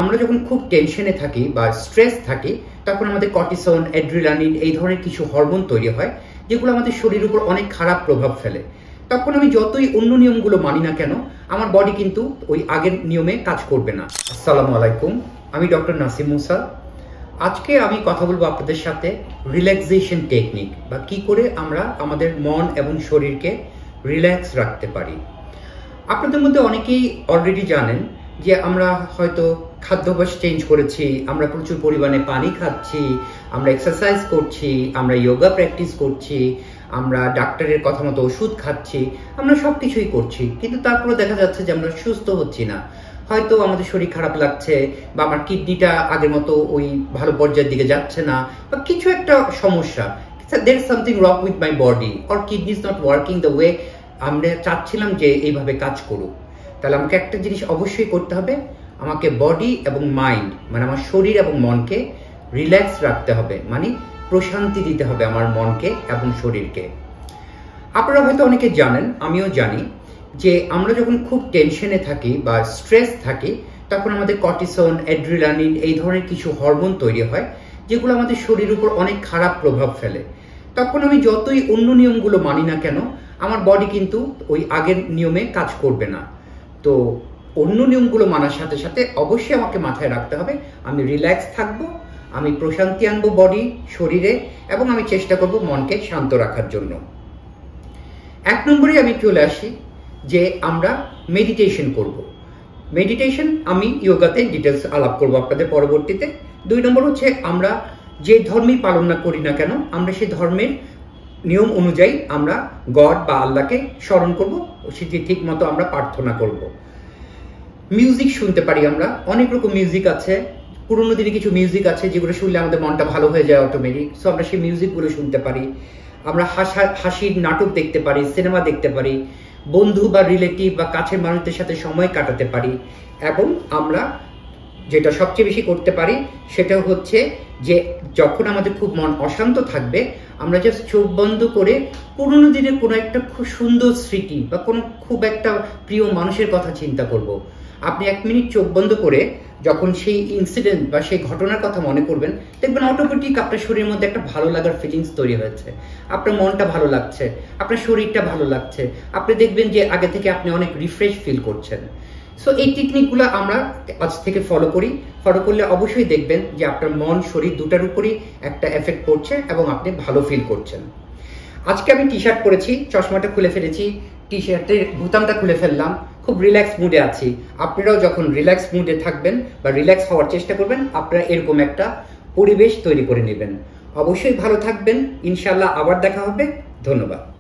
আমরা যখন খুব টেনশনে থাকি বা স্ট্রেস থাকি তখন আমাদের কর্টিসল, অ্যাড্রিনালিন এই ধরনের কিছু হরমোন তৈরি হয় যেগুলো আমাদের শরীরের উপর অনেক খারাপ প্রভাব ফেলে। তখন আমি যতই অন্য নিয়মগুলো মানি না কেন আমার বডি কিন্তু ওই আগের নিয়মে কাজ করবে না। আসসালামু আলাইকুম, আমি ডক্টর নাসিম মুসা। আজকে আমি কথা বলবো আপনাদের সাথে রিল্যাক্সেশন টেকনিক বা কি করে আমরা আমাদের মন এবং শরীরকে রিল্যাক্স রাখতে পারি। আপনাদের মধ্যে অনেকেই অলরেডি জানেন যে আমরা হয়তো খাদ্যাভ্যাস চেঞ্জ করেছি, আমরা প্রচুর পরিমাণে পানি খাচ্ছি, আমরা এক্সারসাইজ করছি, আমরা যোগা প্র্যাকটিস করছি, আমরা ডাক্তারের কথা মতো ওষুধ খাচ্ছি, আমরা সব কিছুই করছি, কিন্তু তারপরে দেখা যাচ্ছে যে আমরা সুস্থ হচ্ছি না। হয়তো আমাদের শরীর খারাপ লাগছে বা আমার কিডনিটা আগের মতো ওই ভালো পর্যায়ের দিকে যাচ্ছে না বা কিছু একটা সমস্যা, there is something wrong with my body or kidney is not working the way আমরা চাচ্ছিলাম যে এইভাবে কাজ করুক। তাহলে আমাকে একটা জিনিস অবশ্যই করতে হবে, আমাকে বডি এবং মাইন্ড মানে আমার শরীর এবং মনকে রিল্যাক্স রাখতে হবে, মানে প্রশান্তি দিতে হবে আমার মনকে এবং শরীরকে। আপনারা হয়তো অনেকে জানেন, আমিও জানি যে আমরা যখন খুব টেনশনে থাকি বা স্ট্রেস থাকি তখন আমাদের কর্টিসল, অ্যাড্রিনালিন এই ধরনের কিছু হরমোন তৈরি হয় যেগুলো আমাদের শরীরের উপর অনেক খারাপ প্রভাব ফেলে। তখন আমি যতই অন্য নিয়মগুলো মানি না কেন আমার বডি কিন্তু ওই আগের নিয়মে কাজ করবে না। তো অন্য নিয়মগুলো মানার সাথে সাথে অবশ্যই আমাকে মাথায় রাখতে হবে আমি রিল্যাক্স থাকবো, আমি প্রশান্তি আনবো বডি শরীরে এবং আমি চেষ্টা করব মনকে শান্ত রাখার জন্য। এক নম্বরে আমি চলে আসি যে আমরা মেডিটেশন করব। মেডিটেশন আমি যোগাতে ডিটেলস আলাপ করব আপনাদের পরবর্তীতে। 2 নম্বর হচ্ছে আমরা যে ধর্মই পালন না করি না কেন আমরা সেই ধর্মের নিয়ম অনুযায়ী আমরা গড বা আল্লাহকে স্মরণ করব, সেটি ঠিক মতো আমরা প্রার্থনা করব। মিউজিক শুনতে পারি, আমরা অনেক রকম মিউজিক আছে, পুরোনো দিনে কিছু মিউজিক আছে যেগুলো শুনলে আমাদের মনটা ভালো হয়ে যায় অটোমেটিক, সো আমরা সেই মিউজিকগুলো শুনতে পারি। আমরা হাসির নাটক দেখতে পারি, সিনেমা দেখতে পারি, বন্ধু বা রিলেটিভ বা কাছের মানুষদের সাথে সময় কাটাতে পারি। এবং আমরা যেটা সবচেয়ে বেশি করতে পারি সেটা হচ্ছে যে যখন আমাদের খুব মন অশান্ত থাকবে আমরা জাস্ট চোখ বন্ধ করে পুরোনো দিনের কোনো একটা খুব সুন্দর স্মৃতি বা কোনো খুব একটা প্রিয় মানুষের কথা চিন্তা করব। আপনি 1 মিনিট চোখ বন্ধ করে যখন সেই ইনসিডেন্ট বা সেই ঘটনার কথা মনে করবেন দেখবেন অটোমেটিক আপনার শরীরের মধ্যে একটা ভালো লাগার ফিলিংস তৈরি হয়েছে, আপনার মনটা ভালো লাগছে, আপনার শরীরটা ভালো লাগছে, আপনি দেখবেন যে আগে থেকে আপনি অনেক রিফ্রেশ ফিল করছেন। সো এই টেকনিকগুলো আমরা আজ থেকে ফলো করলে অবশ্যই দেখবেন যে আপনার মন শরীর দুটার উপরই একটা এফেক্ট পড়ছে এবং আপনি ভালো ফিল করছেন। আজকে আমি টি শার্ট পরেছি, চশমাটা খুলে ফেলেছি, টি শার্টের বোতামটা খুলে ফেললাম, খুব রিল্যাক্স মুডে আছি। আপনারাও যখন রিল্যাক্স মুডে থাকবেন বা রিল্যাক্স হওয়ার চেষ্টা করবেন আপনারা এরকম একটা পরিবেশ তৈরি করে নেবেন। অবশ্যই ভালো থাকবেন, ইনশাল্লাহ আবার দেখা হবে। ধন্যবাদ।